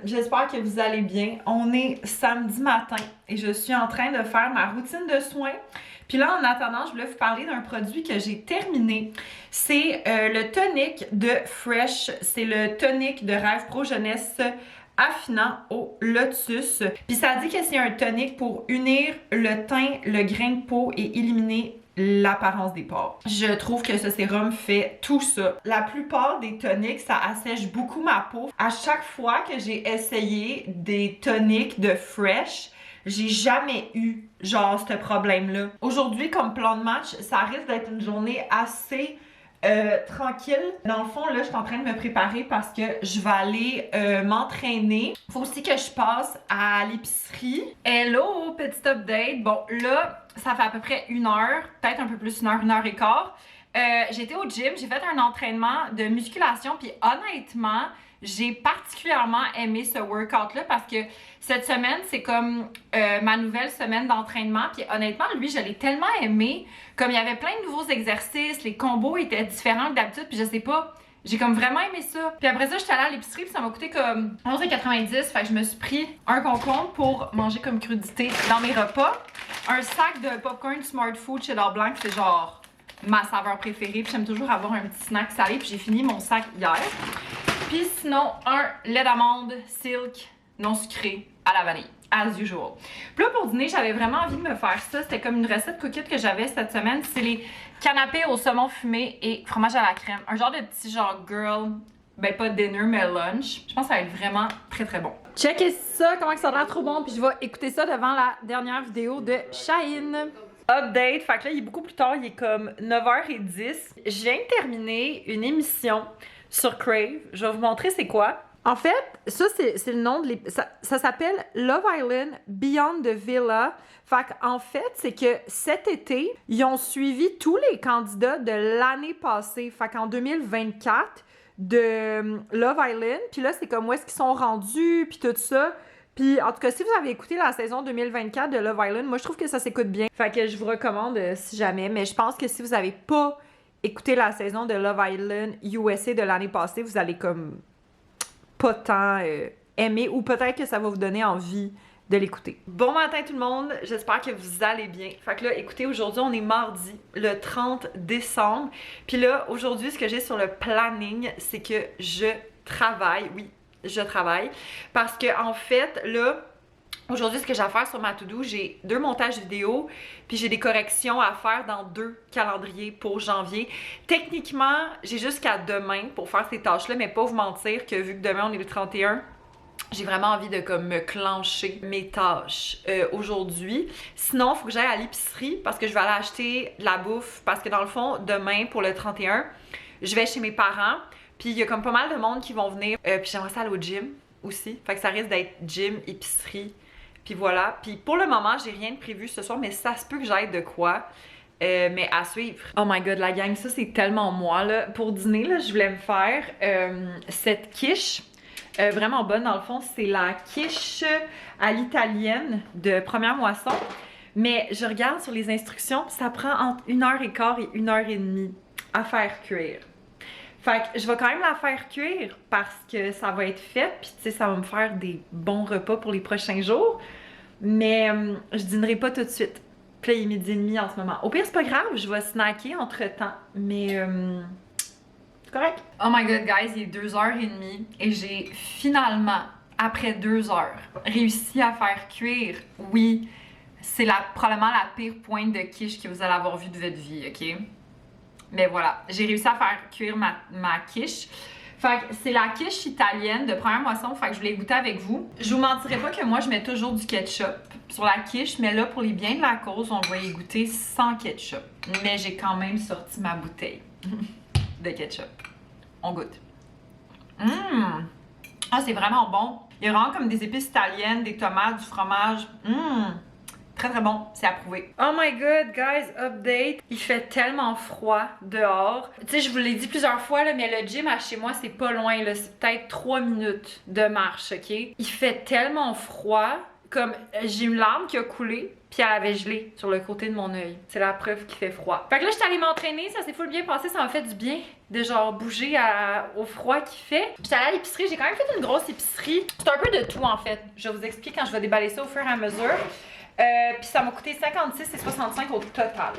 j'espère que vous allez bien. On est samedi matin et je suis en train de faire ma routine de soins. Puis là, en attendant, je voulais vous parler d'un produit que j'ai terminé. C'est le tonic de Fresh. C'est le tonic de Rêve Pro Jeunesse affinant au lotus. Puis ça dit que c'est un tonic pour unir le teint, le grain de peau et éliminer l'apparence des pores. Je trouve que ce sérum fait tout ça. La plupart des tonics, ça assèche beaucoup ma peau. À chaque fois que j'ai essayé des tonics de Fresh, j'ai jamais eu genre ce problème-là. Aujourd'hui, comme plan de match, ça risque d'être une journée assez tranquille. Dans le fond, là, je suis en train de me préparer parce que je vais aller m'entraîner. Faut aussi que je passe à l'épicerie. Hello, petit update. Bon, là, ça fait à peu près 1 heure, peut-être un peu plus, 1 heure et quart. J'étais au gym, j'ai fait un entraînement de musculation, puis honnêtement, j'ai particulièrement aimé ce workout-là parce que cette semaine, c'est comme ma nouvelle semaine d'entraînement. Puis honnêtement, lui, je l'ai tellement aimé. Comme il y avait plein de nouveaux exercices, les combos étaient différents que d'habitude. Puis je sais pas, j'ai comme vraiment aimé ça. Puis après ça, j'étais allée à l'épicerie puis ça m'a coûté comme 11,90 $. Fait que je me suis pris un concombre pour manger comme crudité dans mes repas. Un sac de popcorn Smart Food chez L'Or Blanc, c'est genre ma saveur préférée. Puis j'aime toujours avoir un petit snack salé. Puis j'ai fini mon sac hier. Puis sinon, un lait d'amande silk non sucré à la vanille, as usual. Puis là, pour dîner, j'avais vraiment envie de me faire ça. C'était comme une recette coquette que j'avais cette semaine. C'est les canapés au saumon fumé et fromage à la crème. Un genre de petit genre girl, ben pas dinner, mais lunch. Je pense que ça va être vraiment très très bon. Checkez ça, comment ça a l'air trop bon. Puis je vais écouter ça devant la dernière vidéo de Shaheen. Update, fait que là, il est beaucoup plus tard. Il est comme 9h10. Je viens de terminer une émission sur Crave. Je vais vous montrer c'est quoi. En fait, ça, c'est le nom de ça s'appelle Love Island Beyond the Villa. Fait qu'en fait, c'est que cet été, ils ont suivi tous les candidats de l'année passée. Fait qu'en 2024, de Love Island. Puis là, c'est comme où est-ce qu'ils sont rendus, puis tout ça. Puis en tout cas, si vous avez écouté la saison 2024 de Love Island, moi, je trouve que ça s'écoute bien. Fait que je vous recommande si jamais. Mais je pense que si vous n'avez pas écoutez la saison de Love Island USA de l'année passée, vous allez comme pas tant aimer ou peut-être que ça va vous donner envie de l'écouter. Bon matin tout le monde, j'espère que vous allez bien. Fait que là, écoutez, aujourd'hui on est mardi, le 30 décembre. Puis là, aujourd'hui, ce que j'ai sur le planning, c'est que je travaille, oui, je travaille. Parce que en fait, là, aujourd'hui, ce que j'ai à faire sur ma to-do, j'ai 2 montages vidéo, puis j'ai des corrections à faire dans 2 calendriers pour janvier. Techniquement, j'ai jusqu'à demain pour faire ces tâches-là, mais pas vous mentir que vu que demain on est le 31, j'ai vraiment envie de comme me clencher mes tâches aujourd'hui. Sinon, il faut que j'aille à l'épicerie parce que je vais aller acheter de la bouffe. Parce que dans le fond, demain, pour le 31, je vais chez mes parents. Puis il y a comme pas mal de monde qui vont venir. Puis j'aimerais ça aller au gym aussi. Fait que ça risque d'être gym, épicerie. Puis voilà. Puis pour le moment, j'ai rien de prévu ce soir, mais ça se peut que j'aille de quoi. Mais à suivre. Oh my god, la gang, ça c'est tellement moi là. Pour dîner, là, je voulais me faire cette quiche. Vraiment bonne dans le fond, c'est la quiche à l'italienne de Première Moisson. Mais je regarde sur les instructions, ça prend entre 1h15 et 1h30 à faire cuire. Fait que je vais quand même la faire cuire parce que ça va être fait, puis tu sais, ça va me faire des bons repas pour les prochains jours. Mais je dînerai pas tout de suite. Puis là, il est 12h30 en ce moment. Au pire, c'est pas grave, je vais snacker entre-temps, mais c'est correct. Oh my god, guys, il est 2h30 et j'ai finalement, après 2 heures, réussi à faire cuire. Oui, c'est probablement la pire pointe de quiche que vous allez avoir vue de votre vie, ok? Mais voilà, j'ai réussi à faire cuire ma quiche. Fait que c'est la quiche italienne de Première Moisson, fait que je voulais goûter avec vous. Je vous mentirai pas que moi je mets toujours du ketchup sur la quiche, mais là pour les biens de la cause, on va y goûter sans ketchup. Mais j'ai quand même sorti ma bouteille de ketchup. On goûte. Ah, c'est vraiment bon. Il y a vraiment comme des épices italiennes, des tomates, du fromage. Très très bon, c'est approuvé. Oh my god, guys, update. Il fait tellement froid dehors. Tu sais, je vous l'ai dit plusieurs fois, là, mais le gym à chez moi, c'est pas loin, là. C'est peut-être 3 minutes de marche, ok? Il fait tellement froid comme j'ai une larme qui a coulé, puis elle avait gelé sur le côté de mon œil. C'est la preuve qu'il fait froid. Fait que là, j'étais allée m'entraîner, ça s'est full bien passé, ça m'a fait du bien de genre bouger au froid qu'il fait. J'étais allée à l'épicerie, j'ai quand même fait une grosse épicerie. C'est un peu de tout en fait. Je vais vous expliquer quand je vais déballer ça au fur et à mesure. Puis ça m'a coûté 56,65 au total.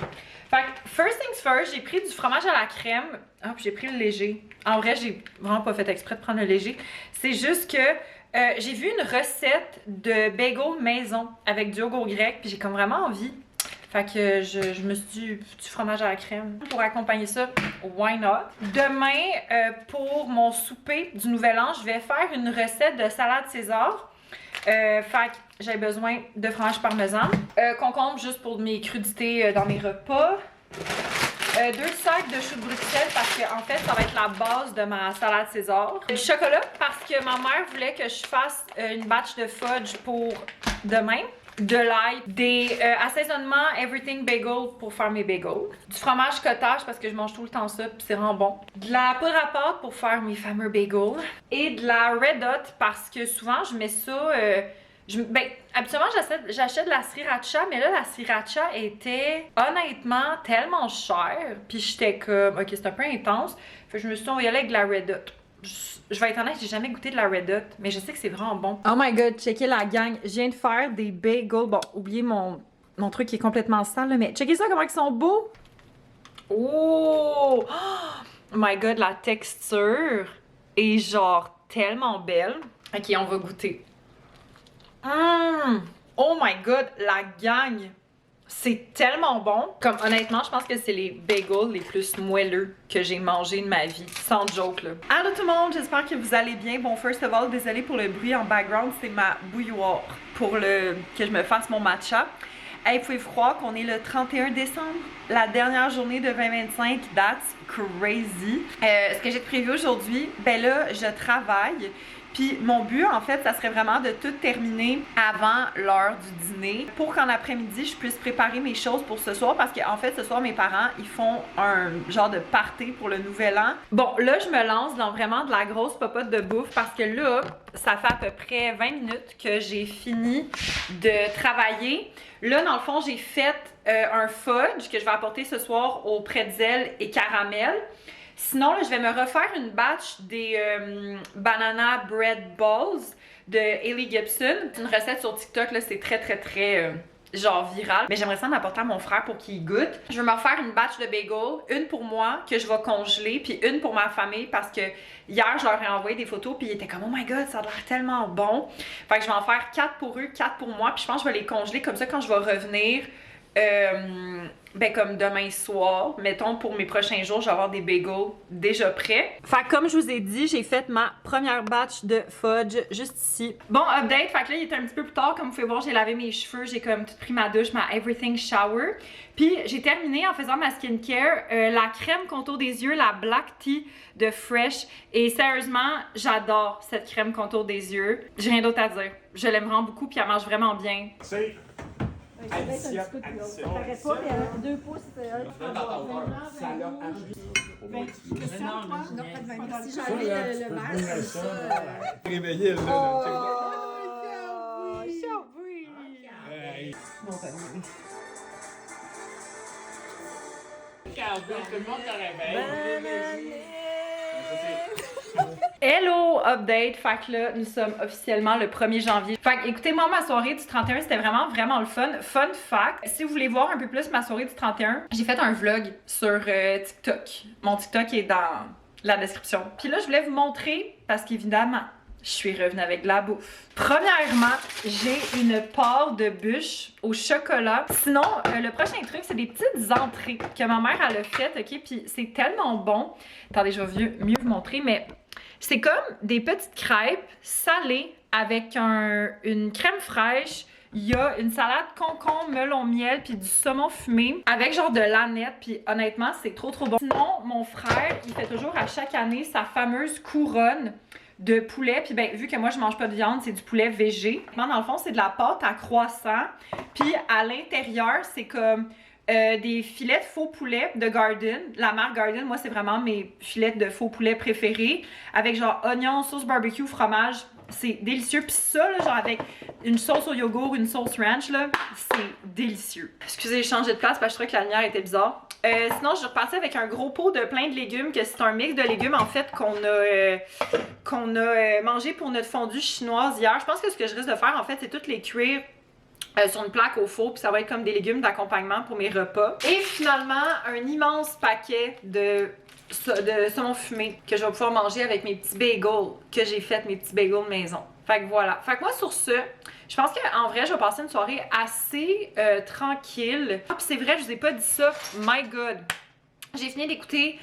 Fait que first things first, j'ai pris du fromage à la crème. Ah, puis j'ai pris le léger. En vrai, j'ai vraiment pas fait exprès de prendre le léger. C'est juste que j'ai vu une recette de bagel maison avec du yogourt grec, puis j'ai comme vraiment envie. Fait que je me suis dit du fromage à la crème pour accompagner ça. Why not? Demain, pour mon souper du Nouvel An, je vais faire une recette de salade César. Fait que j'ai besoin de fromage parmesan. Concombre juste pour mes crudités dans mes repas. 2 sacs de choux de Bruxelles parce que en fait ça va être la base de ma salade César. Du chocolat parce que ma mère voulait que je fasse une batch de fudge pour demain. De l'ail, des assaisonnements everything bagel pour faire mes bagels. Du fromage cottage parce que je mange tout le temps ça puis c'est vraiment bon. De la poudre à pâte pour faire mes fameux bagels. Et de la Red Hot parce que souvent je mets ça... habituellement, j'achète de la sriracha, mais là, la sriracha était honnêtement tellement chère. Puis j'étais comme, ok, c'est un peu intense. Fait que je me suis dit, on va y aller avec de la Red Hot. Je vais être honnête, j'ai jamais goûté de la Red Hot, mais je sais que c'est vraiment bon. Oh my god, checkez la gang. Je viens de faire des bagels. Bon, oubliez mon truc qui est complètement sale, là, mais checkez ça, comment ils sont beaux. Oh! Oh my god, la texture est genre tellement belle. Ok, on va goûter. Oh my god, la gang! C'est tellement bon. Comme honnêtement, je pense que c'est les bagels les plus moelleux que j'ai mangé de ma vie. Sans joke là. Allô tout le monde, j'espère que vous allez bien. Bon, first of all, désolé pour le bruit en background, c'est ma bouilloire pour que je me fasse mon matcha. Hey, vous pouvez croire qu'on est le 31 décembre, la dernière journée de 2025. That's crazy. Ce que j'ai prévu aujourd'hui, ben là, je travaille. Puis mon but, en fait, ça serait vraiment de tout terminer avant l'heure du dîner pour qu'en après-midi, je puisse préparer mes choses pour ce soir parce qu'en fait, ce soir, mes parents, ils font un genre de party pour le Nouvel An. Bon, là, je me lance dans vraiment de la grosse popote de bouffe parce que là, ça fait à peu près 20 minutes que j'ai fini de travailler. Là, dans le fond, j'ai fait un fudge que je vais apporter ce soir au pretzel et caramel. Sinon, là, je vais me refaire une batch des banana bread balls de Hailey Gibson. C'est une recette sur TikTok, là, c'est très genre viral. Mais j'aimerais ça en apporter à mon frère pour qu'il goûte. Je vais me refaire une batch de bagels, une pour moi que je vais congeler, puis une pour ma famille parce que hier, je leur ai envoyé des photos puis ils étaient comme « Oh my god, ça a l'air tellement bon! » Fait que je vais en faire 4 pour eux, 4 pour moi, puis je pense que je vais les congeler comme ça quand je vais revenir. Ben comme demain soir, mettons pour mes prochains jours, je vais avoir des bagels déjà prêts. Fait que comme je vous ai dit, j'ai fait ma première batch de fudge juste ici. Bon, update, fait que là il est un petit peu plus tard, comme vous pouvez voir, j'ai lavé mes cheveux, j'ai comme tout pris ma douche, ma everything shower. Puis j'ai terminé en faisant ma skincare, la crème contour des yeux, la Black Tea de Fresh. Et sérieusement, j'adore cette crème contour des yeux. J'ai rien d'autre à dire. Je l'aime vraiment beaucoup puis elle marche vraiment bien. Addition. T'arrêtes pas, il y a 2 pouces. Question, toi? Non, pas de vanille. Si j'ai enlevé le masque, comme ça. Réveillé, là. Oh, Hey. bon, ben oui. Tout le monde te réveille. Hello, update, fait que là, nous sommes officiellement le 1er janvier. Fait que écoutez, moi, ma soirée du 31, c'était vraiment le fun. Fun fact, si vous voulez voir un peu plus ma soirée du 31, j'ai fait un vlog sur TikTok. Mon TikTok est dans la description. Puis là, je voulais vous montrer, parce qu'évidemment, je suis revenue avec de la bouffe. Premièrement, j'ai une part de bûche au chocolat. Sinon, le prochain truc, c'est des petites entrées que ma mère, elle a faites, ok? Puis c'est tellement bon. Attendez, je vais mieux vous montrer, mais c'est comme des petites crêpes salées avec une crème fraîche. Il y a une salade concombre, melon, miel, puis du saumon fumé avec genre de l'aneth, puis honnêtement, c'est trop bon. Sinon, mon frère, il fait toujours à chaque année sa fameuse couronne de poulet, puis ben vu que moi je mange pas de viande, c'est du poulet végé. Dans le fond, c'est de la pâte à croissant, puis à l'intérieur, c'est comme des filets de faux poulet de Garden. La marque Garden, moi c'est vraiment mes filets de faux poulet préférés, avec genre oignons, sauce barbecue, fromage. C'est délicieux. Puis ça, là, genre avec une sauce au yogourt, une sauce ranch, là, c'est délicieux. Excusez, j'ai changé de place parce que je trouvais que la lumière était bizarre. Sinon, je suis repartie avec un gros pot de plein de légumes, que c'est un mix de légumes, en fait, qu'on a mangé pour notre fondue chinoise hier. Je pense que ce que je risque de faire, en fait, c'est toutes les cuire sur une plaque au four, puis ça va être comme des légumes d'accompagnement pour mes repas. Et finalement, un immense paquet de saumon fumé que je vais pouvoir manger avec mes petits bagels que j'ai fait, mes petits bagels maison. Fait que voilà. Fait que moi, sur ce, je pense qu'en vrai, je vais passer une soirée assez tranquille. Ah, puis c'est vrai, je vous ai pas dit ça. My God! J'ai fini d'écouter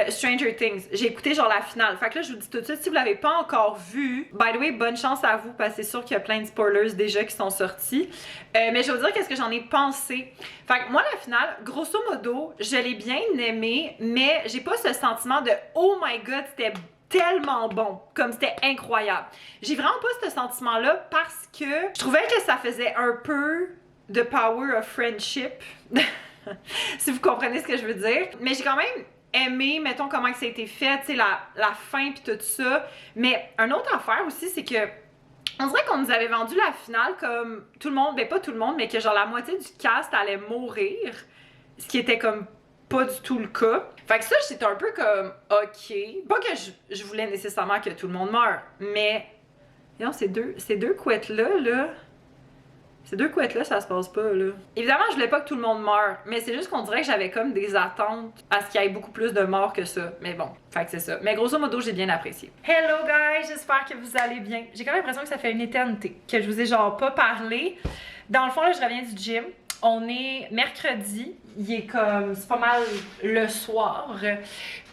Stranger Things. J'ai écouté genre la finale. Fait que là, je vous dis tout de suite, si vous l'avez pas encore vu, by the way, bonne chance à vous parce que c'est sûr qu'il y a plein de spoilers déjà qui sont sortis. Mais je vais vous dire qu'est-ce que j'en ai pensé. Fait que moi, la finale, grosso modo, je l'ai bien aimée, mais j'ai pas ce sentiment de oh my God, c'était tellement bon, comme c'était incroyable. J'ai vraiment pas ce sentiment-là parce que je trouvais que ça faisait un peu de power of friendship, si vous comprenez ce que je veux dire. Mais j'ai quand même aimé, mettons, comment ça a été fait, tu sais, la fin pis tout ça. Mais une autre affaire aussi, c'est que on dirait qu'on nous avait vendu la finale comme tout le monde, ben pas tout le monde, mais que genre la moitié du cast allait mourir, ce qui était comme pas du tout le cas. Fait que ça, c'est un peu comme ok. Pas que je voulais nécessairement que tout le monde meure, mais non, ces deux couettes-là, ces deux couettes-là, ça se passe pas, là. Évidemment, je voulais pas que tout le monde meure, mais c'est juste qu'on dirait que j'avais comme des attentes à ce qu'il y ait beaucoup plus de morts que ça. Mais bon, fait que c'est ça. Mais grosso modo, j'ai bien apprécié. Hello guys, j'espère que vous allez bien. J'ai quand même l'impression que ça fait une éternité que je vous ai genre pas parlé. Dans le fond, là, je reviens du gym. On est mercredi, il est comme, c'est pas mal le soir.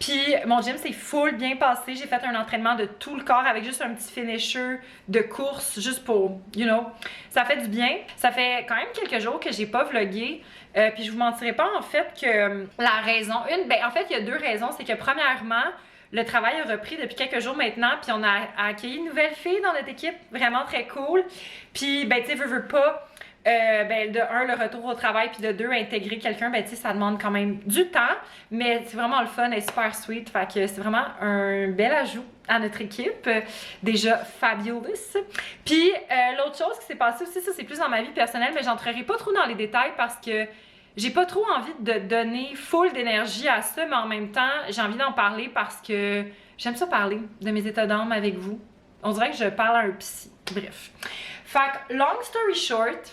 Puis mon gym s'est full bien passé. J'ai fait un entraînement de tout le corps avec juste un petit finisher de course, juste pour, you know, ça fait du bien. Ça fait quand même quelques jours que j'ai pas vlogué. Puis je vous mentirai pas en fait que la raison, en fait il y a deux raisons. C'est que premièrement, le travail a repris depuis quelques jours maintenant, puis on a accueilli une nouvelle fille dans notre équipe, vraiment très cool. Puis ben tu sais, veux pas... de un, le retour au travail, puis de deux, intégrer quelqu'un, ben tu sais, ça demande quand même du temps, mais c'est vraiment le fun, elle est super sweet, fait que c'est vraiment un bel ajout à notre équipe, déjà fabulous. Puis l'autre chose qui s'est passée aussi, ça c'est plus dans ma vie personnelle, mais j'entrerai pas trop dans les détails parce que j'ai pas trop envie de donner full d'énergie à ça, mais en même temps, j'ai envie d'en parler parce que j'aime ça parler de mes états d'âme avec vous. On dirait que je parle à un psy. Bref. Fait que, long story short,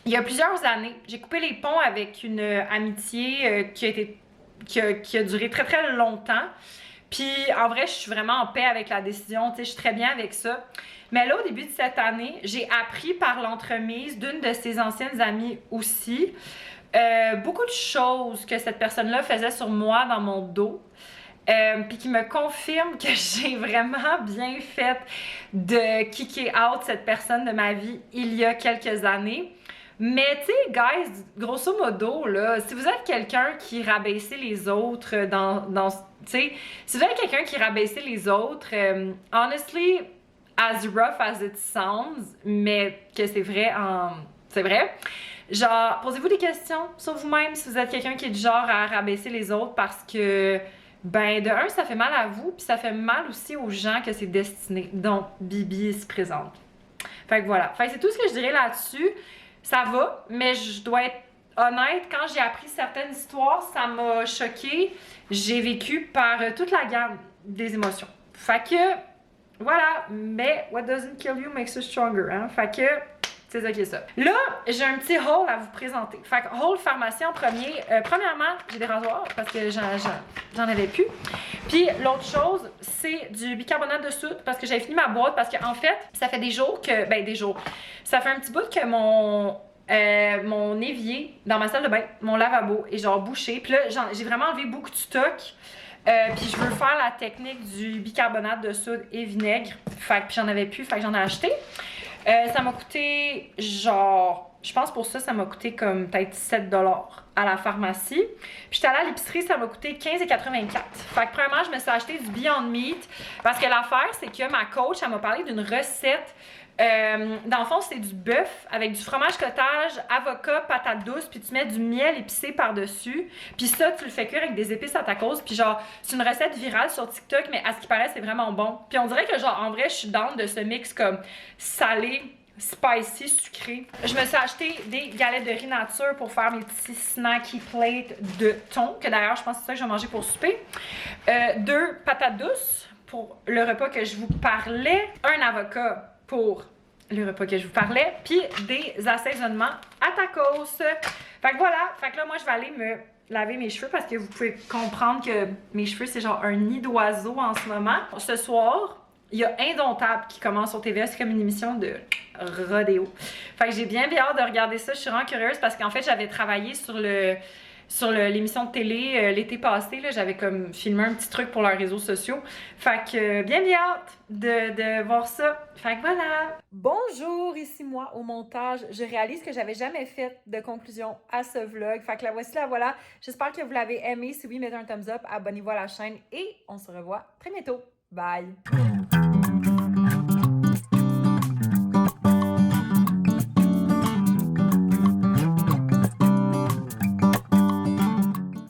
il y a plusieurs années, j'ai coupé les ponts avec une amitié qui a duré très très longtemps. Puis en vrai, je suis vraiment en paix avec la décision, tu sais, je suis très bien avec ça. Mais là, au début de cette année, j'ai appris par l'entremise d'une de ses anciennes amies aussi, beaucoup de choses que cette personne-là faisait sur moi dans mon dos. Puis qui me confirme que j'ai vraiment bien fait de kicker out cette personne de ma vie il y a quelques années. Mais tu sais, guys, grosso modo, là, si vous êtes quelqu'un qui rabaissait les autres tu sais, si vous êtes quelqu'un qui rabaissait les autres, honestly, as rough as it sounds, mais que c'est vrai c'est vrai. Genre, posez-vous des questions sur vous-même si vous êtes quelqu'un qui est du genre à rabaisser les autres parce que, ben, de un, ça fait mal à vous, puis ça fait mal aussi aux gens que c'est destiné. Donc, Bibi se présente. Fait que voilà. Fait que c'est tout ce que je dirais là-dessus. Ça va, mais je dois être honnête, quand j'ai appris certaines histoires, ça m'a choquée. J'ai vécu par toute la gamme des émotions. Fait que, voilà, mais what doesn't kill you makes you stronger, hein? Fait que, c'est ça qui est ça. Là, j'ai un petit haul à vous présenter. Fait que, haul pharmacie en premier. Premièrement, j'ai des rasoirs parce que j'en avais plus. Puis l'autre chose, c'est du bicarbonate de soude parce que j'avais fini ma boîte parce qu'en fait, ça fait des jours que... Ben, des jours. Ça fait un petit bout que mon évier dans ma salle de bain, mon lavabo est genre bouché. Puis là, j'ai vraiment enlevé beaucoup de stock. Puis je veux faire la technique du bicarbonate de soude et vinaigre. Fait que j'en avais plus, fait que j'en ai acheté. Ça m'a coûté genre... Je pense pour ça m'a coûté comme peut-être 7$ à la pharmacie. Puis j'étais allée à l'épicerie, ça m'a coûté 15,84$. Fait que premièrement, je me suis acheté du Beyond Meat. Parce que l'affaire, c'est que ma coach, elle m'a parlé d'une recette Dans le fond, c'est du bœuf avec du fromage cottage, avocat, patate douce, puis tu mets du miel épicé par-dessus. Puis ça, tu le fais cuire avec des épices à tacos. Puis genre, c'est une recette virale sur TikTok, mais à ce qui paraît, c'est vraiment bon. Puis on dirait que genre, en vrai, je suis down de ce mix comme salé, spicy, sucré. Je me suis acheté des galettes de riz nature pour faire mes petits snacky plates de thon, que d'ailleurs, je pense que c'est ça que je vais manger pour souper. 2 patates douces pour le repas que je vous parlais. Un avocat pour le repas que je vous parlais. Puis des assaisonnements à tacos. Fait que voilà. Fait que là, moi, je vais aller me laver mes cheveux parce que vous pouvez comprendre que mes cheveux, c'est genre un nid d'oiseau en ce moment. Ce soir, il y a Indomptable qui commence sur TVA, c'est comme une émission de rodéo. Fait que j'ai bien hâte de regarder ça, je suis vraiment curieuse parce qu'en fait j'avais travaillé sur l'émission de télé l'été passé, j'avais comme filmé un petit truc pour leurs réseaux sociaux. Fait que bien hâte de voir ça. Fait que voilà! Bonjour, ici moi au montage. Je réalise que j'avais jamais fait de conclusion à ce vlog. Fait que la voici, la voilà. J'espère que vous l'avez aimé. Si oui, mettez un thumbs up, abonnez-vous à la chaîne et on se revoit très bientôt. Bye!